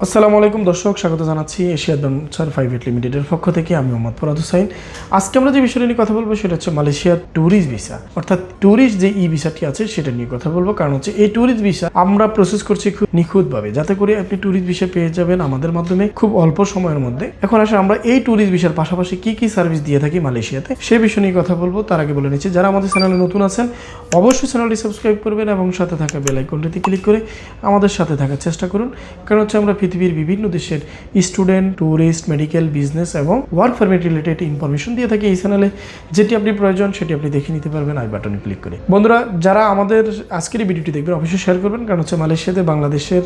আসসালামু আলাইকুম দর্শক, স্বাগত জানাচ্ছি এশিয়া অ্যাডভেঞ্চার প্রাইভেট লিমিটেডের পক্ষ থেকে। আমি মোহাম্মদ ফরাদ হোসাইন। আজকে আমরা যে বিষয়টা নিয়ে কথা বলবো সেটা হচ্ছে মালয়েশিয়ার ট্যুরিস্ট ভিসা, অর্থাৎ ট্যুরিস্ট যে ভিসাটি আছে সেটা নিয়ে কথা বলবো। কারণ হচ্ছে এই ট্যুরিস্ট ভিসা আমরা প্রসেস করছি খুব নিখুঁতভাবে, যাতে করে আপনি ট্যুরিস্ট ভিসা পেয়ে যাবেন আমাদের মাধ্যমে খুব অল্প সময়ের মধ্যে। এখন আসলে আমরা এই ট্যুরিস্ট ভিসার পাশাপাশি কি কি সার্ভিস দিয়ে থাকি মালয়েশিয়াতে, সেই বিষয় নিয়ে কথা বলবো। তার আগে বলে নিচ্ছি, যারা আমাদের চ্যানেলে নতুন আছেন অবশ্যই চ্যানেলটি সাবস্ক্রাইব করবেন এবং সাথে থাকা বেল আইকনটিতে ক্লিক করে আমাদের সাথে থাকার চেষ্টা করুন। কারণ হচ্ছে আমরা পৃথিবীর বিভিন্ন দেশের স্টুডেন্ট, ট্যুরিস্ট, মেডিকেল, বিজনেস এবং ওয়ার্ক পারমিট রিলেটেড ইনফরমেশন দিয়ে থাকি এই চ্যানেলে। যেটি আপনি প্রয়োজন সেটি আপনি দেখে নিতে পারবেন আই বাটনে ক্লিক করে। বন্ধুরা, যারা আমাদের আজকের এই ভিডিওটি দেখবেন অবশ্যই শেয়ার করবেন। কারণ হচ্ছে মালয়েশিয়াতে বাংলাদেশের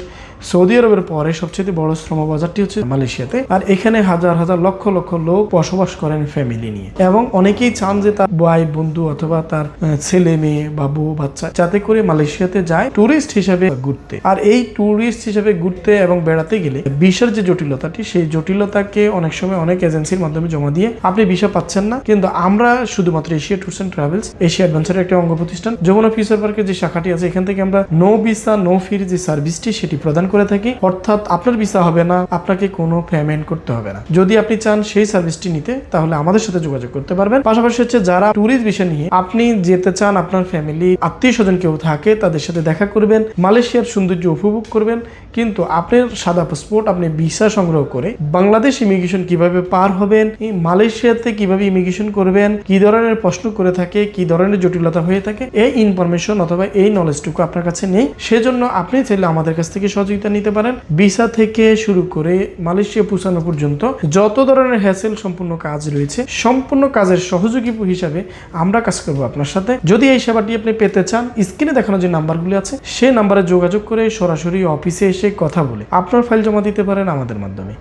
সৌদি আরবের পরে সবচেয়ে বড় শ্রম বাজারটি হচ্ছে মালয়েশিয়াতে। আর এখানে হাজার হাজার লক্ষ লক্ষ লোক বসবাস করেন ফ্যামিলি নিয়ে, এবং অনেকেই চান যে তার ভাই বন্ধু অথবা তার ছেলে মেয়ে বা বউ বাচ্চা যাতে করে মালয়েশিয়াতে যায় ট্যুরিস্ট হিসেবে ঘুরতে। আর এই ট্যুরিস্ট হিসেবে ঘুরতে এবং বেড়াতে গেলে ভিসার যে জটিলতাটি, সেই জটিলতাকে অনেক সময় অনেক এজেন্সির মাধ্যমে জমা দিয়ে আপনি ভিসা পাচ্ছেন না। কিন্তু আমরা শুধুমাত্র Asia tours and travels, Asia অ্যাডভেঞ্চারের একটা অঙ্গ প্রতিষ্ঠান যমুনা ফিউচার পার্কের যে শাখাটি আছে, এখান থেকে আমরা নো ভিসা নো ফির যে সার্ভিসটি সেটি প্রদান করে থাকি। অর্থাৎ আপনার ভিসা হবে না, আপনাকে কোনো পেমেন্ট করতে হবে না। যদি আপনি চান সেই সার্ভিসটি নিতে, তাহলে আমাদের সাথে যোগাযোগ করতে পারবেন। পাশাপাশি হচ্ছে যারা ট্যুরিস্ট ভিসা নিয়ে আপনি যেতে চান, আপনার ফ্যামিলি আত্মীয় স্বজন কেউ থাকে, তাদের সাথে দেখা করবেন, মালয়েশিয়ার সৌন্দর্য উপভোগ করবেন, কিন্তু আপনার সাদা পাসপোর্ট আপনি ভিসা সংগ্রহ করে বাংলাদেশ ইমিগ্রেশন কিভাবে পার হবেন, এই মালয়েশিয়াতে কিভাবে ইমিগ্রেশন করবেন, কি ধরনের প্রশ্ন করে থাকে, কি ধরনের জটিলতা হয়ে থাকে, এই ইনফরমেশন অথবা এই নলেজটুকু আপনার কাছে নেই। সেজন্য আপনি চাইলে আমাদের কাছ থেকে সহযোগিতা নিতে পারেন। ভিসা থেকে শুরু করে মালয়েশিয়া পৌঁছানো পর্যন্ত যত ধরনের হ্যাসেল সম্পূর্ণ কাজ রয়েছে, সম্পূর্ণ কাজের সহযোগী হিসাবে আমরা কাজ করবো আপনার সাথে। যদি এই সেবাটি আপনি পেতে চান, স্ক্রিনে দেখানো যে নাম্বারগুলি আছে সেই নাম্বারে যোগাযোগ করে সরাসরি অফিসে এসে কথা বলে আপনার ফাইল জমা দিতে পারেন আমাদের মাধ্যমে।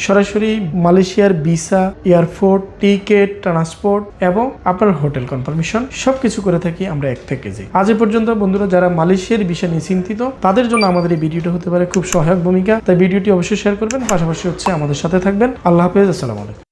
সরাসরি মালয়েশিয়ার ভিসা, এয়ারপোর্ট টিকিট, ট্রান্সপোর্ট এবং আপনার হোটেল কনফার্মেশন সবকিছু করে থাকি আমরা এক থেকে যে। আজ পর্যন্ত বন্ধুরা, যারা মালয়েশিয়ার ভিসা নিয়ে চিন্তিত তাদের জন্য আমাদের এই ভিডিওটা হতে পারে খুব সহায়ক ভূমিকা। তাই ভিডিওটি অবশ্যই শেয়ার করবেন, পাশাপাশি হচ্ছে আমাদের সাথে থাকবেন। আল্লাহ হাফেজ, আসসালামু আলাইকুম।